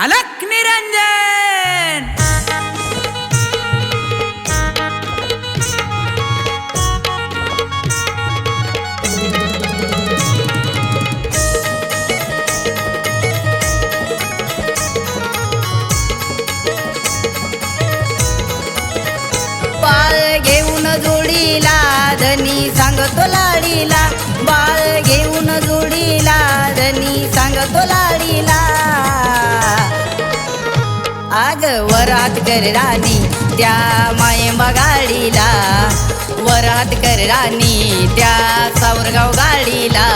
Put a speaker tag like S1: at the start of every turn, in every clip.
S1: अलख निरंजन।
S2: बाळ घेऊन जोडीला धनी सांगतो लाडीला, बाळ घेऊन जोडीला धनी सांगतो लाडीला। आग वरात कर राणी त्या मायंबा गाडीला, वरात कर राणी त्या सावरगाव गाडीला।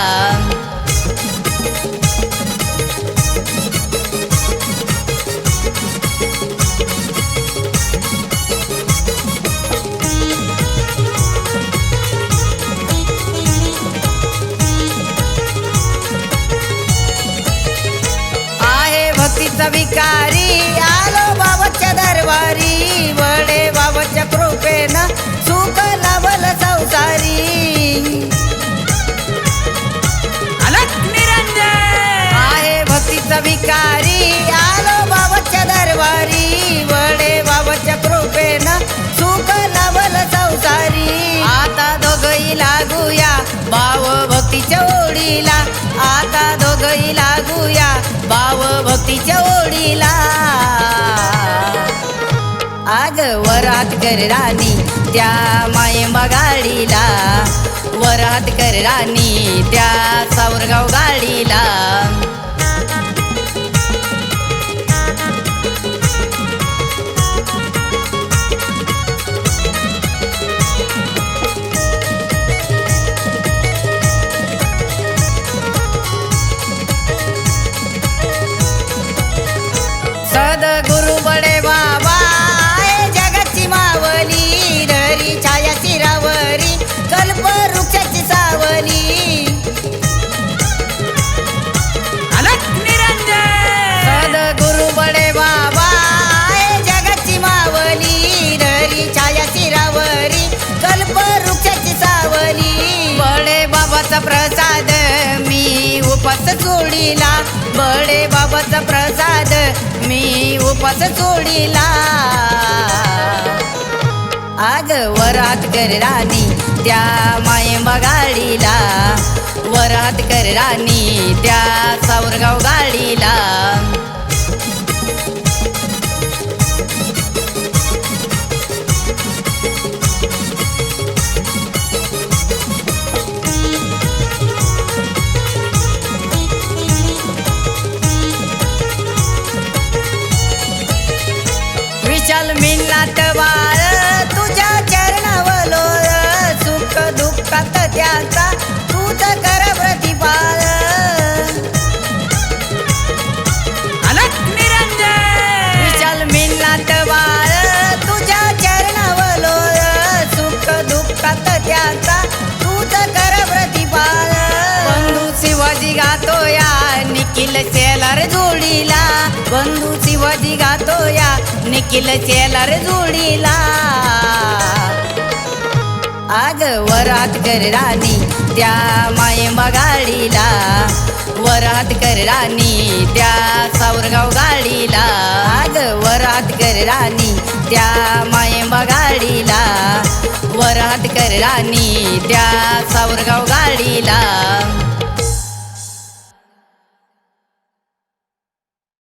S2: भक्तीचा विकारी आलो बाबाच्या दरबारी, वडे बाबाच्या कृपेनं सुख लाभल संसारी।
S1: अलख निरंजन।
S2: आहे भक्तीचा विकारी आलो बाबाच्या दरबारी, वडे बाबाच्या कृपेनं सुख लाभल संसारी। आता दोघही लागूया भाव भक्तीच्या ओढीला, आता दोघही लागूया भाव भक्तीच्या ओढीला। आग वरात कर राणी त्या मायंबा गाडीला, वरात कर राणी त्या सावरगाव गाडीला। सद्गुरु बडे बाबा जगाची मावली, धरी छाया चिरावरी कल्प वृक्षाची सावली।
S1: अलख निरंजन।
S2: सद्गुरु बडे बाबा जगाची मावली, धरी छाया चिरावरी कल्प वृक्षाची सावली। बडे बाबाचा प्रसाद मी उपास सोडीला, बडे बाबाचा प्रसाद मी उपास सोडीला। आग वरात कर राणी त्या मायंबा गाडीला, वरात कर राणी त्या सावरगाव गाडीला। विशाल मिळात बाळ तुझ्या चरणावलोळ, सुख दुःखात त्याचा तूच कर प्रतिपाळ।
S1: अलख निरंजन।
S2: विशाल मिळात बाळ तुझ्या चरणावलोळ, सुख दुःखात त्याचा तूच कर प्रतिपाळ। बंधू शिवाजी गातोया निखिल शेलार जोडीला, बंधू शिवाजी गातोया निखिल शेलार जोडीला। आग वरात कर राणी त्या मायंबा गाडीला, वरात कर राणी त्या सावरगाव गाडीला। आग वरात कर राणी त्या मायंबा गाडीला, वरात कर राणी त्या सावरगाव गाडीला।